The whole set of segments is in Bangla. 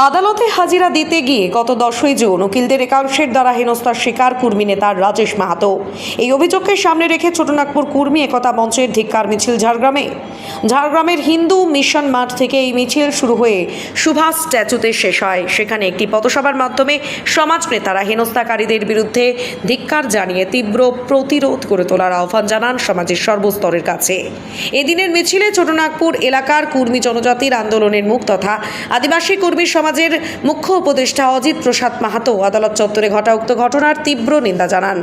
আদালতে হাজিরা দিতে গিয়ে গত 10ই জুন উকিলদের একাংশের দ্বারা হেনস্থার শিকার কুর্মী নেতা রাজেশ মাহাতো। এই অভিযোগকে সামনে রেখে ছোটনাগপুর কুর্মী একতা মঞ্চের ধিক্কার মিছিল ঝাড়গ্রামের হিন্দু মিশন মাঠ থেকে এই মিছিল শুরু হয়ে সুভাষ স্ট্যাচুতে শেষ হয়। সেখানে একটি পথসভার মাধ্যমে সমাজ নেতারা হেনস্থাকারীদের বিরুদ্ধে ধিক্কার জানিয়ে তীব্র প্রতিরোধ করে তোলার আহ্বান জানান সমাজের সর্বস্তরের কাছে। এদিনের মিছিলে ছোটনাগপুর এলাকার কুর্মী জনজাতির আন্দোলনের মুখ তথা আদিবাসী কুর্মী সমাজের মুখ্য উপদেষ্টা অজিত প্রসাদ মাহাতো আদালত চত্বরে ঘটা উক্ত ঘটনার তীব্র নিন্দা জানান।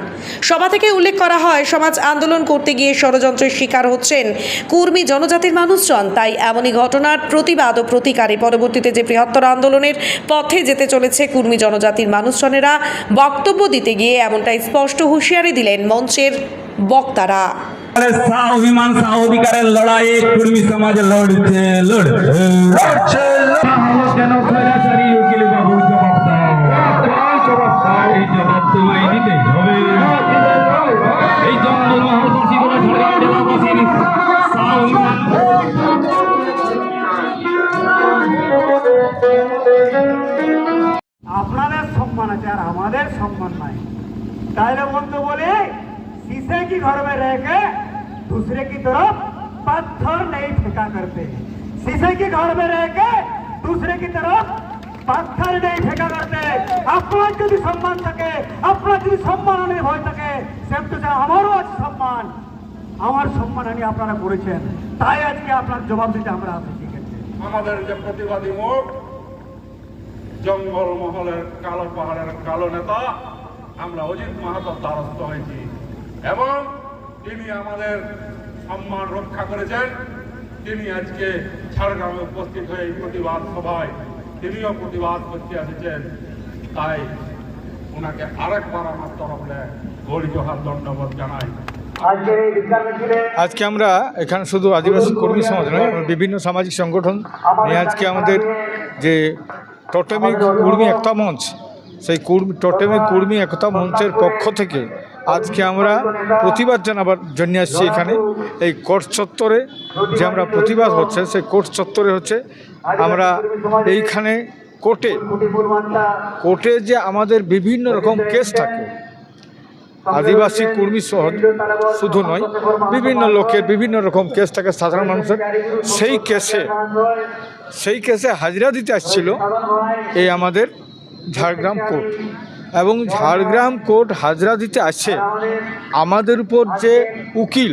সভা থেকে উল্লেখ করা হয়, সমাজ আন্দোলন করতে গিয়ে ষড়যন্ত্রের শিকার হচ্ছেন কুর্মী জনজাতির মানুষজন। তাই এমনই ঘটনার প্রতিবাদ ও প্রতিকারে পরবর্তীতে যে বৃহত্তর আন্দোলনের পথে যেতে চলেছে কুর্মী জনজাতির মানুষজনেরা বক্তব্য দিতে গিয়ে এমনটাই স্পষ্ট হুঁশিয়ারি দিলেন মঞ্চের বক্তারা। স্বাভিমান স্বাধিকারের লড়াইয়ে কুর্মী সমাজ লড়ছে কেন সরাসরি উকিল বাবু জবাব দাও, এই জবাব তোমায় দিতে হবে। এই জঙ্গল মহাপুর জীবনে ঝাড়গ্রাম জেলাবাসীর আপনাদের সম্মান আছে আর আমাদের সম্মান নাই। তাইলে বন্ধু বলে शीशे की घर में रह के दूसरे की तरफ पत्थर नहीं फेंका करते। शीशे की घर में रह के दूसरे की तरफ पत्थर नहीं फेंका करते। अपना যদি সম্মান থাকে, আপনার যদি সম্মানহানি হয়ে থাকে, সেম টু আমারও আছে সম্মান। আমার সম্মানহানি আপনারা করেছেন, তাই আজকে আপনার জবাব দিতে আমরা আসছি। আমাদের যে প্রতিবাদী মুখ জঙ্গল মহলের কালো পাহাড়ের কালো নেতা আমরা অজিত মাহাতোর দ্বারস্থ হয়েছি এবং তিনি আমাদের সম্মান রক্ষা করেছেন। তিনি আজকে ঝাড়গ্রামে উপস্থিত হয়ে এই প্রতিবাদ সভায় তিনিও প্রতিবাদ করতে এসেছেন। তাই ওনাকে আরেকবার আমার তরফে গৌরী জোহার দণ্ডবোধ জানাই। আজকে আমরা এখানে শুধু আদিবাসী কর্মী সমাজ নয়, বিভিন্ন সামাজিক সংগঠন নিয়ে আজকে আমাদের যে টোটেমিক কুর্মী একতা মঞ্চ, সেই টোটেমিক কুর্মী একতা মঞ্চের পক্ষ থেকে আজকে আমরা প্রতিবাদ জানাবার জন্য আসছি। এখানে এই কোর্ট চত্বরে যে আমরা প্রতিবাদ হচ্ছে, সেই কোর্ট চত্বরে হচ্ছে আমরা এইখানে কোর্টে যে আমাদের বিভিন্ন রকম কেস থাকে, আদিবাসী কর্মী সহ শুধু নয়, বিভিন্ন লোকের বিভিন্ন রকম কেস থাকে সাধারণ মানুষের। সেই কেসে হাজিরা দিতে আসছিল এই আমাদের ঝাড়গ্রাম কোর্ট, এবং ঝাড়গ্রাম কোর্ট হাজিরা দিতে আসছে আমাদের উপর যে উকিল,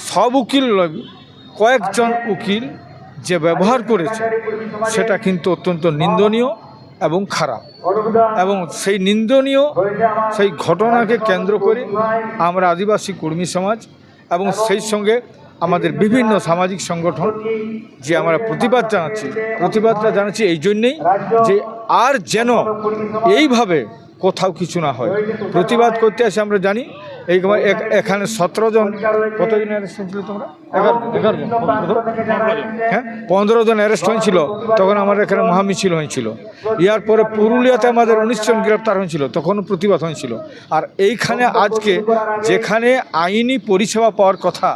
সব উকিল কয়েকজন উকিল যে ব্যবহার করেছে সেটা কিন্তু অত্যন্ত নিন্দনীয় এবং খারাপ। এবং সেই নিন্দনীয় সেই ঘটনাকে কেন্দ্র করে আমরা আদিবাসী কর্মী সমাজ এবং সেই সঙ্গে আমাদের বিভিন্ন সামাজিক সংগঠন যে আমরা প্রতিবাদটা জানাচ্ছি এই জন্যেই যে আর যেন এইভাবে কোথাও কিছু না হয়। প্রতিবাদ করতে আসে আমরা জানি এখানে 17 জন, কতজন অ্যারেস্ট হয়েছিল তোমরা? 11 জন, হ্যাঁ 15 জন অ্যারেস্ট হয়েছিল। তখন আমাদের এখানে মহামিছিল হয়েছিল। ইয়ার পরে পুরুলিয়াতে আমাদের 19 জন গ্রেপ্তার হয়েছিল, তখনও প্রতিবাদ হয়েছিল। আর এইখানে আজকে যেখানে আইনি পরিষেবা পাওয়ার কথা,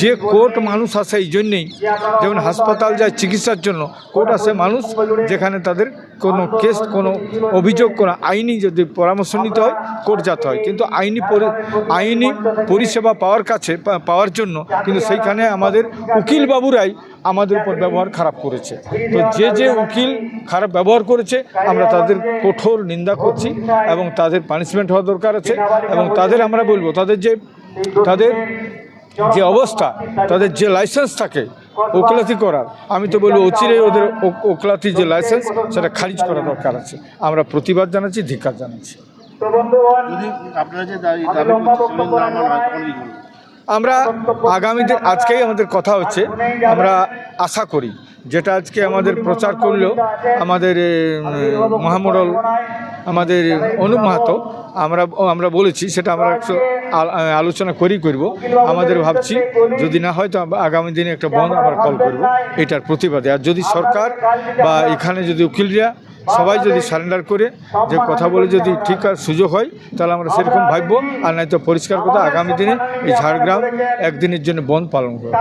যে কোর্ট মানুষ আসে এই জন্যেই, যেমন হাসপাতাল যায় চিকিৎসার জন্য, কোর্ট আসে মানুষ যেখানে তাদের কোনো কেস, কোনো অভিযোগ, কোনো আইনি যদি পরামর্শ নিতে হয় কোর্ট যেতে হয়। কিন্তু আইনি পরিষেবা পাওয়ার জন্য কিন্তু সেইখানে আমাদের উকিল বাবুরাই আমাদের উপর ব্যবহার খারাপ করেছে। তো যে উকিল খারাপ ব্যবহার করেছে আমরা তাদের কঠোর নিন্দা করছি এবং তাদের পানিশমেন্ট হওয়া দরকার আছে। এবং তাদের আমরা বলবো, তাদের যে অবস্থা, তাদের যে লাইসেন্স থাকে ওকালতি করার, আমি তো বলবো অচিরেই ওদের ওকালতির যে লাইসেন্স সেটা খারিজ করা দরকার আছে। আমরা প্রতিবাদ জানাচ্ছি, ধিক্কার জানাচ্ছি। আমরা আগামী দিন, আজকেই আমাদের কথা হচ্ছে, আমরা আশা করি যেটা আজকে আমাদের প্রচার করলো আমাদের মহামণ্ডল আমাদের অনুপ মাহাতো, আমরা বলেছি সেটা আমরা আলোচনা করব। আমাদের ভাবছি যদি না হয় তো আগামী দিনে একটা বন্ধ আমরা কল করব এটার প্রতিবাদে। আর যদি সরকার বা এখানে যদি উকিলরা সবাই যদি সারেন্ডার করে যে কথা বলে যদি ঠিক আর সুযোগ হয় তাহলে আমরা সেরকম ভাববো। আর নয়তো পরিষ্কার কথা আগামী দিনে এই ঝাড়গ্রাম একদিনের জন্য বন্ধ পালন করব।